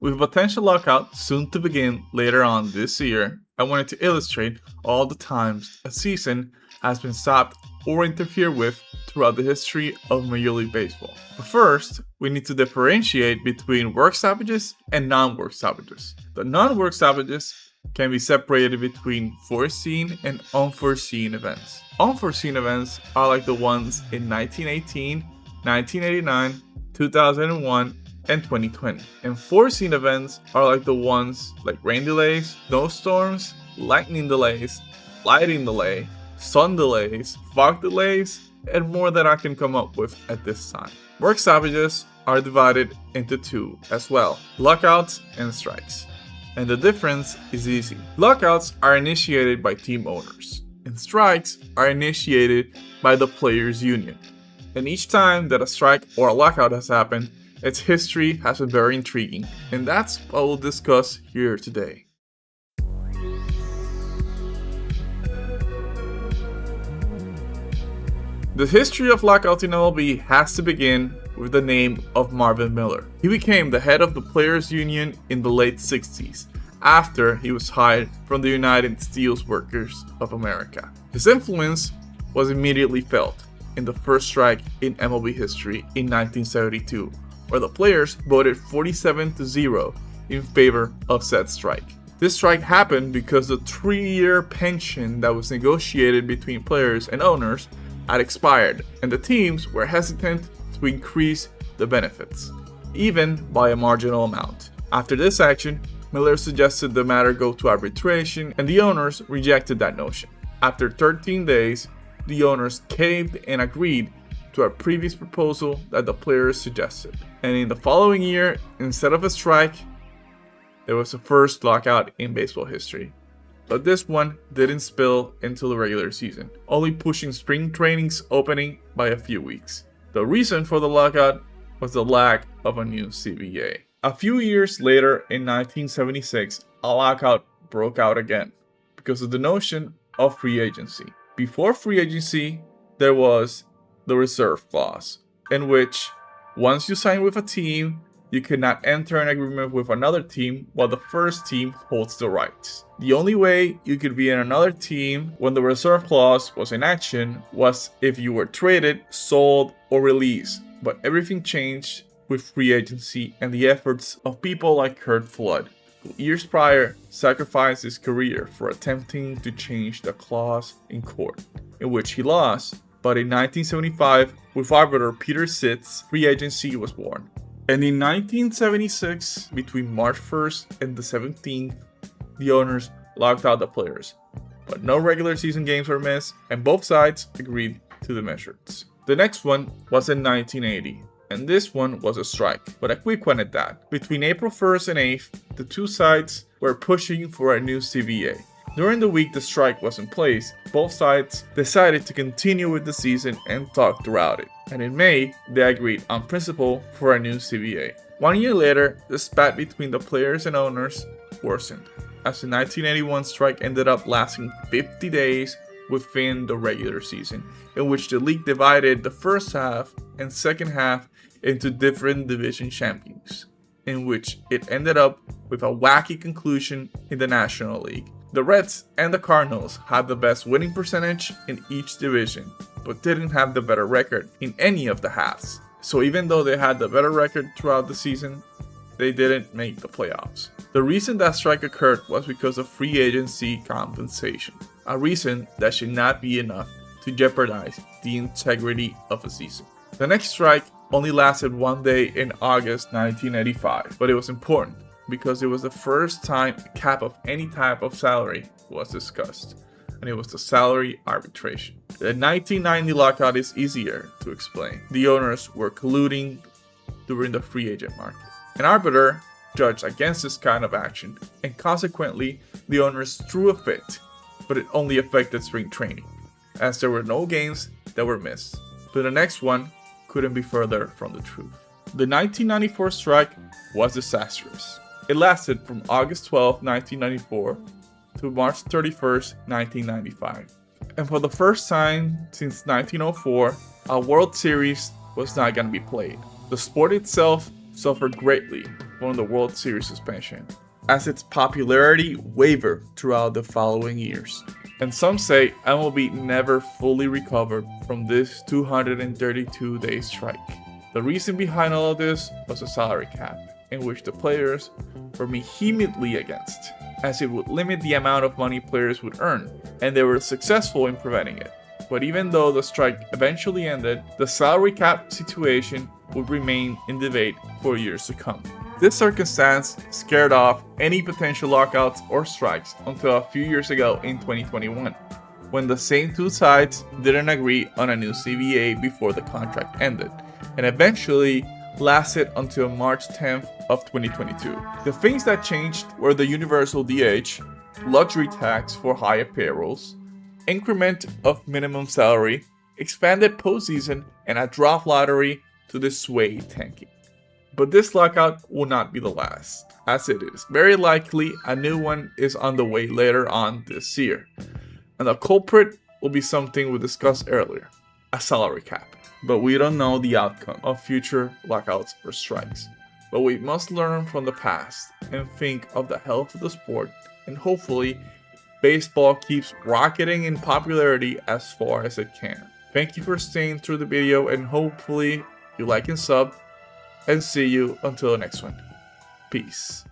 With a potential lockout soon to begin later on this year, I wanted to illustrate all the times a season has been stopped or interfered with throughout the history of Major League Baseball. But first, we need to differentiate between work stoppages and non-work stoppages. The non-work stoppages can be separated between foreseen and unforeseen events. Unforeseen events are like the ones in 1918, 1989, 2001, and 2020. And foreseen events are like the ones like rain delays, snowstorms, lightning delays, lighting delay, sun delays, fog delays, and more that I can come up with at this time. Work stoppages are divided into two as well, lockouts and strikes. And the difference is easy. Lockouts are initiated by team owners, and strikes are initiated by the players' union. And each time that a strike or a lockout has happened, its history has been very intriguing, and that's what we'll discuss here today. The history of lockouts in MLB has to begin with the name of Marvin Miller. He became the head of the Players Union in the late 60s, after he was hired from the United Steelworkers of America. His influence was immediately felt in the first strike in MLB history in 1972, where the players voted 47-0 in favor of said strike. This strike happened because the 3-year pension that was negotiated between players and owners had expired, and the teams were hesitant to increase the benefits, even by a marginal amount. After this action, Miller suggested the matter go to arbitration, and the owners rejected that notion. After 13 days, the owners caved and agreed to a previous proposal that the players suggested. And in the following year, instead of a strike, there was the first lockout in baseball history. But this one didn't spill into the regular season, only pushing spring training's opening by a few weeks. The reason for the lockout was the lack of a new CBA. A few years later, in 1976, a lockout broke out again because of the notion of free agency. Before free agency, there was the reserve clause, in which once you sign with a team, you cannot enter an agreement with another team while the first team holds the rights. The only way you could be in another team when the reserve clause was in action was if you were traded, sold, or released. But everything changed with free agency and the efforts of people like Curt Flood, who years prior sacrificed his career for attempting to change the clause in court, in which he lost. But in 1975, with arbiter Peter Sitz, free agency was born. And in 1976, between March 1st and the 17th, the owners locked out the players. But no regular season games were missed, and both sides agreed to the measures. The next one was in 1980, and this one was a strike, but a quick one at that. Between April 1st and 8th, the two sides were pushing for a new CBA. During the week the strike was in place, both sides decided to continue with the season and talk throughout it. And in May, they agreed on principle for a new CBA. 1 year later, the spat between the players and owners worsened, as the 1981 strike ended up lasting 50 days within the regular season, in which the league divided the first half and second half into different division champions, in which it ended up with a wacky conclusion in the National League. The Reds and the Cardinals had the best winning percentage in each division, but didn't have the better record in any of the halves. So even though they had the better record throughout the season, they didn't make the playoffs. The reason that strike occurred was because of free agency compensation, a reason that should not be enough to jeopardize the integrity of a season. The next strike only lasted 1 day in August 1985, but it was important because it was the first time a cap of any type of salary was discussed, and it was the salary arbitration. The 1990 lockout is easier to explain. The owners were colluding during the free agent market. An arbiter judged against this kind of action, and consequently, the owners threw a fit, but it only affected spring training, as there were no games that were missed. But the next one couldn't be further from the truth. The 1994 strike was disastrous. It lasted from August 12, 1994 to March 31, 1995. And for the first time since 1904, a World Series was not going to be played. The sport itself suffered greatly from the World Series suspension, as its popularity wavered throughout the following years. And some say MLB never fully recovered from this 232-day strike. The reason behind all of this was a salary cap, in which the players were vehemently against, as it would limit the amount of money players would earn, and they were successful in preventing it. But even though the strike eventually ended, the salary cap situation would remain in debate for years to come. This circumstance scared off any potential lockouts or strikes until a few years ago in 2021, when the same two sides didn't agree on a new CBA before the contract ended, and eventually lasted until March 10th of 2022. The things that changed were the universal DH, luxury tax for higher payrolls, increment of minimum salary, expanded postseason, and a draft lottery to dissuade tanking. But this lockout will not be the last, as it is very likely a new one is on the way later on this year. And the culprit will be something we discussed earlier, a salary cap. But we don't know the outcome of future lockouts or strikes. But we must learn from the past and think of the health of the sport, and hopefully baseball keeps rocketing in popularity as far as it can. Thank you for staying through the video, and hopefully you like and sub, and see you until the next one. Peace.